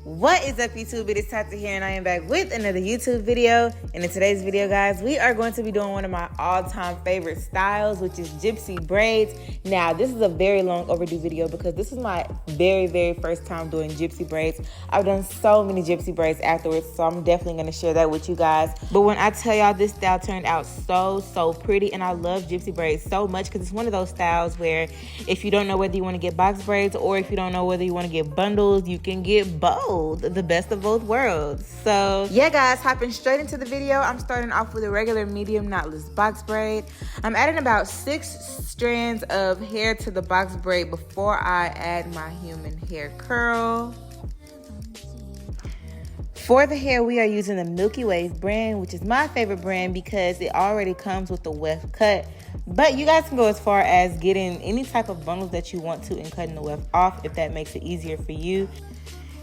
What is up, YouTube? It is Tati here, and I am back with another YouTube video. And in today's video, guys, we are going to be doing one of my all-time favorite styles, which is gypsy braids. Now, this is a very long overdue video because this is my very first time doing gypsy braids. I've done so many gypsy braids afterwards, so I'm definitely going to share that with you guys. But when I tell y'all, this style turned out so pretty, and I love gypsy braids so much because it's one of those styles where if you don't know whether you want to get box braids or if you don't know whether you want to get bundles, you can get both. The best of both worlds. So yeah, guys, hopping straight into the video. I'm starting off with a regular medium knotless box braid. I'm adding about 6 strands of hair to the box braid before I add my human hair curl. For the hair, we are using the Milky Wave brand, which is my favorite brand because it already comes with the weft cut. But you guys can go as far as getting any type of bundles that you want to and cutting the weft off if that makes it easier for you.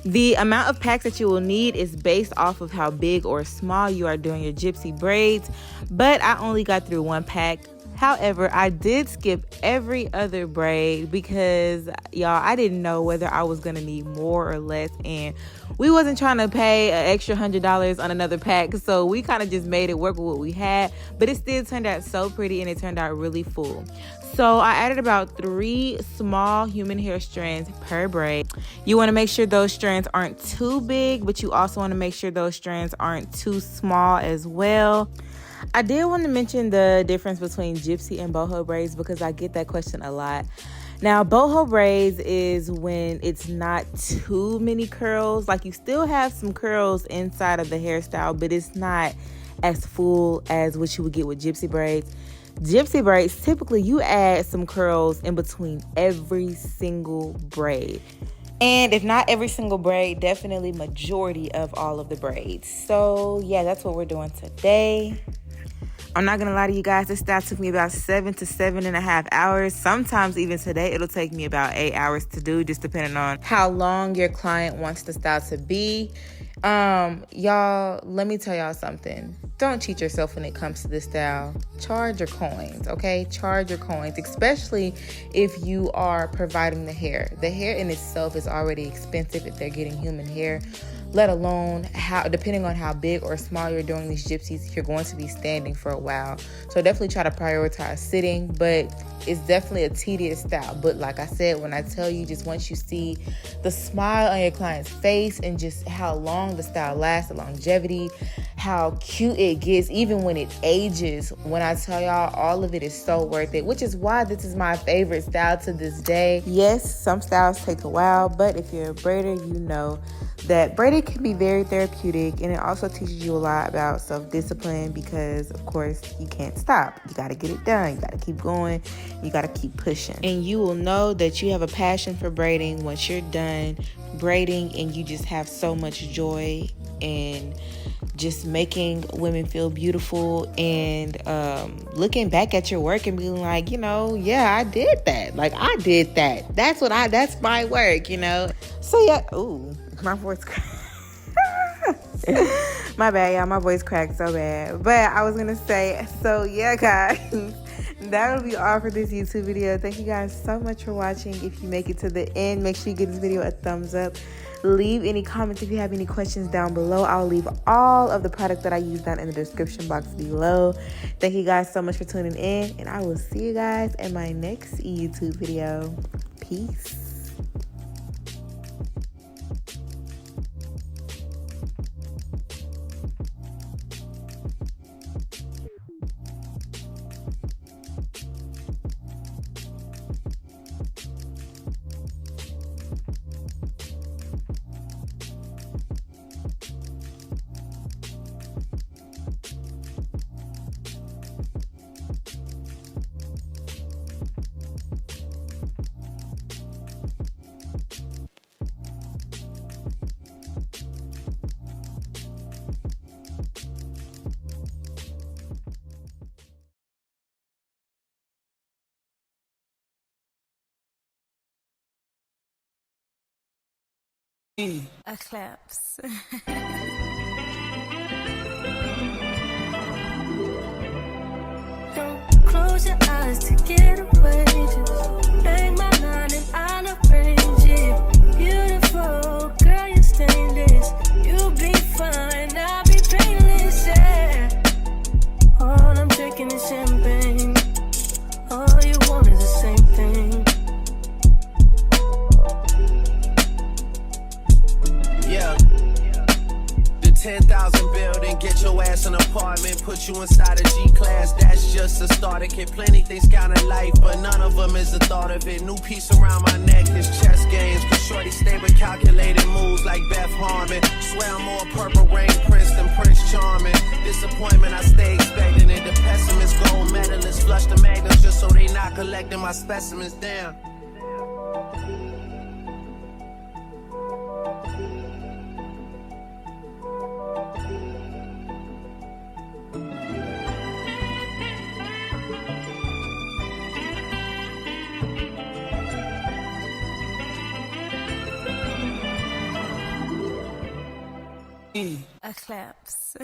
The amount of packs that you will need is based off of how big or small you are doing your gypsy braids, but I only got through 1 pack. However, I did skip every other braid because, y'all, I didn't know whether I was going to need more or less, and we wasn't trying to pay an extra $100 on another pack, so we kind of just made it work with what we had, but it still turned out so pretty, and it turned out really full. So I added about 3 small human hair strands per braid. You want to make sure those strands aren't too big, but you also want to make sure those strands aren't too small as well. I did want to mention the difference between gypsy and boho braids because I get that question a lot. Now, boho braids is when it's not too many curls. Like, you still have some curls inside of the hairstyle, but it's not as full as what you would get with gypsy braids. Gypsy braids, typically you add some curls in between every single braid. And if not every single braid, definitely majority of all of the braids. So yeah, that's what we're doing today. I'm not gonna lie to you guys, this style took me about 7 to 7.5 hours. Sometimes even today, it'll take me about 8 hours to do, just depending on how long your client wants the style to be. Y'all, let me tell y'all something. Don't cheat yourself when it comes to this style. Charge your coins, okay? Charge your coins, especially if you are providing the hair. The hair in itself is already expensive if they're getting human hair, let alone how, depending on how big or small you're doing these gypsies, you're going to be standing for a while. So definitely try to prioritize sitting, but it's definitely a tedious style. But like I said, when I tell you, just once you see the smile on your client's face and just how long the style lasts, the longevity, how cute it gets, even when it ages, when I tell y'all, all of it is so worth it, which is why this is my favorite style to this day. Yes, some styles take a while, but if you're a braider, you know that braiding can be very therapeutic, and it also teaches you a lot about self-discipline because, of course, you can't stop. You got to get it done. You got to keep going. You got to keep pushing. And you will know that you have a passion for braiding once you're done braiding, and you just have so much joy in just making women feel beautiful and looking back at your work and being like, you know, yeah, I did that. Like, I did that. That's my work, you know? So, yeah. Ooh. My voice cracked. My bad, y'all. My voice cracked so bad. But I was going to say, so yeah, guys. That'll be all for this YouTube video. Thank you guys so much for watching. If you make it to the end, make sure you give this video a thumbs up. Leave any comments if you have any questions down below. I'll leave all of the product that I use down in the description box below. Thank you guys so much for tuning in. And I will see you guys in my next YouTube video. Peace. Eclipse. Don't close your eyes to get away. Just bang my line and I'll arrange it. Beautiful girl, you stained it. put you inside a G-class. That's just a starter kit. Plenty things count in life, but none of them is the thought of it. New piece around my neck is chess games. But shorty stay with calculated moves like Beth Harmon. Swear I'm more purple rain prince than Prince Charming. Disappointment I stay expecting it. The pessimist, gold medalists, flush the magnums just so they not collecting my specimens. Damn. A claps.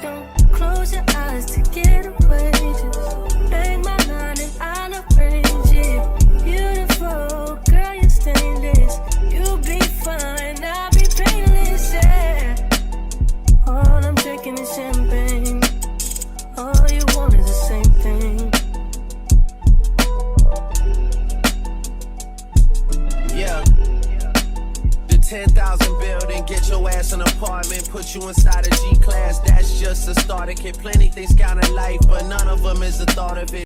Don't close your eyes to get away. Just make my mind and I'll arrange it. Beautiful girl, you're stainless. You'll be fine, I'll be painless. Yeah. All I'm drinking is champagne. All you want is the same thing. Yeah. The 10,000 building, get your ass an apartment, put you inside a G-class. That's just a starter kit. Plenty things count in life, but none of them is the thought of it.